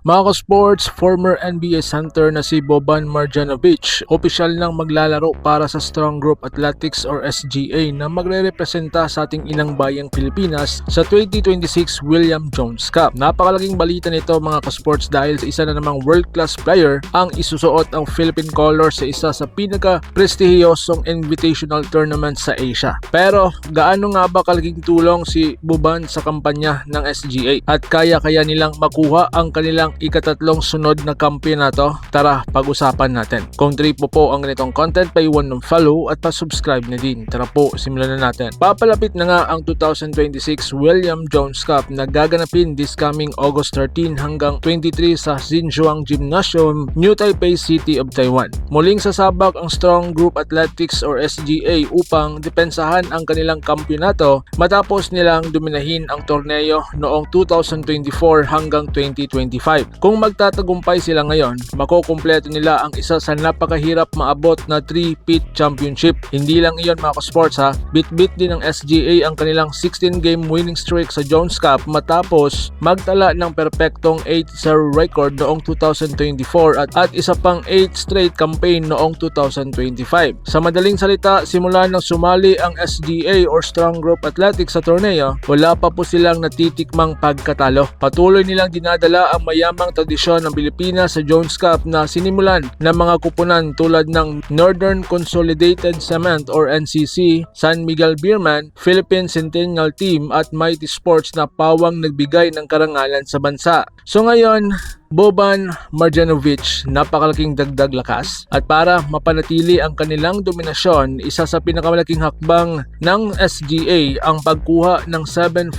Mga ka-sports, former NBA center na si Boban Marjanovic, opisyal nang maglalaro para sa Strong Group Athletics or SGA na magre-representa sa ating inang bayang Pilipinas sa 2026 William Jones Cup. Napakalaking balita nito mga ka-sports dahil sa isa na namang world-class player ang isusuot ang Philippine colors sa isa sa pinaka-prestihiyosong invitational tournament sa Asia. Pero gaano nga ba kalaking tulong si Boban sa kampanya ng SGA at kaya nilang makuha ang kanilang ikatatlong sunod na kampeonato? Tara, pag-usapan natin. Kung tripo po ang ganitong content, paiwan ng follow at pa-subscribe na din. Tara po, simulan na natin. Papalapit na nga ang 2026 William Jones Cup na gaganapin this coming August 13 hanggang 23 sa Xinzhuang Gymnasium, New Taipei City of Taiwan. Muling sasabak ang Strong Group Athletics or SGA upang depensahan ang kanilang kampeonato matapos nilang dominahin ang torneo noong 2024 hanggang 2025. Kung magtatagumpay sila ngayon, makukumpleto nila ang isa sa napakahirap maabot na 3-peat championship. Hindi lang iyon mga ka-sports ha, bit-bit din ng SGA ang kanilang 16-game winning streak sa Jones Cup matapos magtala ng perpektong 8-0 record noong 2024 at isa pang 8 straight campaign noong 2025. Sa madaling salita, simula nang sumali ang SGA or Strong Group Athletics sa torneo, wala pa po silang natitikmang pagkatalo. Patuloy nilang dinadala ang mayamang tradisyon ng Pilipinas sa Jones Cup na sinimulan ng mga kupunan tulad ng Northern Consolidated Cement or NCC, San Miguel Beerman, Philippine Centennial Team at Mighty Sports na pawang nagbigay ng karangalan sa bansa. So ngayon, Boban Marjanovic, napakalaking dagdag lakas at para mapanatili ang kanilang dominasyon, isa sa pinakamalaking hakbang ng SGA ang pagkuha ng 7'4"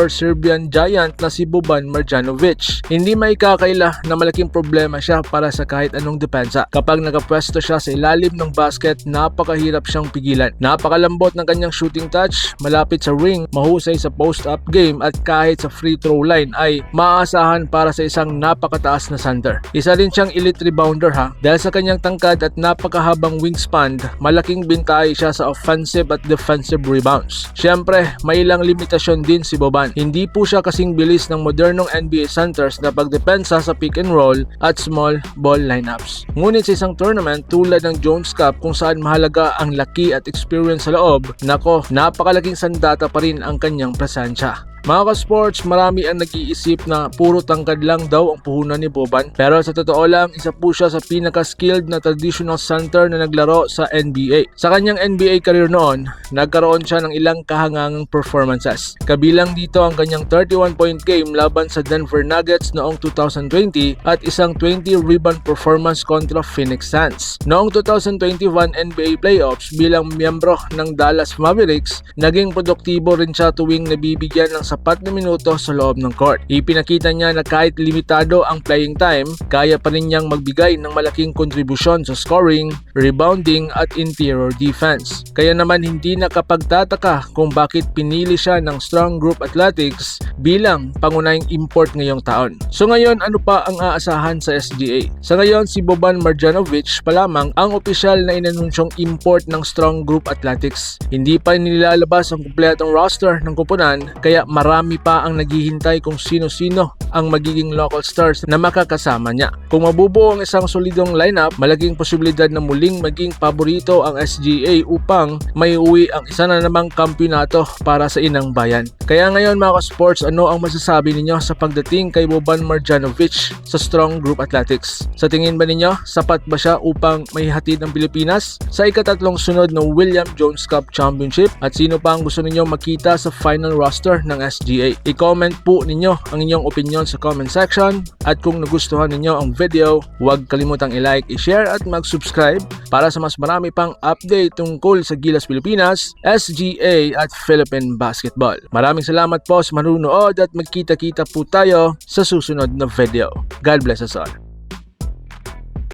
Serbian giant na si Boban Marjanovic. Hindi maikakaila na malaking problema siya para sa kahit anong depensa. Kapag nakapwesto siya sa ilalim ng basket, napakahirap siyang pigilan. Napakalambot ng kanyang shooting touch, malapit sa ring, mahusay sa post-up game at kahit sa free throw line ay maaasahan para sa isang napakataas na center. Isa rin siyang elite rebounder ha, dahil sa kanyang tangkad at napakahabang wingspan, malaking bintay siya sa offensive at defensive rebounds. Siyempre, may ilang limitasyon din si Boban. Hindi po siya kasing bilis ng modernong NBA centers na pagdepensa sa pick and roll at small ball lineups. Ngunit sa isang tournament tulad ng Jones Cup kung saan mahalaga ang laki at experience sa loob, nako, napakalaking sandata pa rin ang kanyang presensya. Mga ka-sports, marami ang nag-iisip na puro tangkad lang daw ang puhunan ni Boban, pero sa totoo lang, isa po siya sa pinaka-skilled na traditional center na naglaro sa NBA. Sa kanyang NBA career noon, nagkaroon siya ng ilang kahangangang performances. Kabilang dito ang kanyang 31-point game laban sa Denver Nuggets noong 2020 at isang 20-rebound performance kontra Phoenix Suns. Noong 2021 NBA playoffs bilang miyembro ng Dallas Mavericks, naging produktibo rin siya tuwing nabibigyan ng sapat na minuto sa loob ng court. Ipinakita niya na kahit limitado ang playing time, kaya pa rin niyang magbigay ng malaking kontribusyon sa scoring, rebounding at interior defense. Kaya naman hindi nakapagtataka kung bakit pinili siya ng Strong Group Athletics bilang pangunahing import ngayong taon. So ngayon, ano pa ang aasahan sa SGA? Sa ngayon, si Boban Marjanovic pa lamang ang opisyal na inanunsyong import ng Strong Group Athletics. Hindi pa nilalabas ang kumpletong roster ng kupunan, kaya marami pa ang naghihintay kung sino-sino ang magiging local stars na makakasama niya. Kung mabubuo ang isang solidong lineup, malaking posibilidad na muling maging paborito ang SGA upang maiuwi ang isa na namang kampeonato para sa inang bayan. Kaya ngayon mga ka-sports, ano ang masasabi ninyo sa pagdating kay Boban Marjanovic sa Strong Group Athletics? Sa tingin ba ninyo, sapat ba siya upang maihatid ang Pilipinas sa ikatatlong sunod na William Jones Cup Championship? At sino pa ang gusto ninyo makita sa final roster ng SGA? I-comment po ninyo ang inyong opinion sa comment section at kung nagustuhan ninyo ang video, huwag kalimutang i-like, i-share at mag-subscribe para sa mas marami pang update tungkol sa Gilas Pilipinas, SGA at Philippine Basketball. Maraming salamat po sa manunood at magkita-kita po tayo sa susunod na video. God bless us all.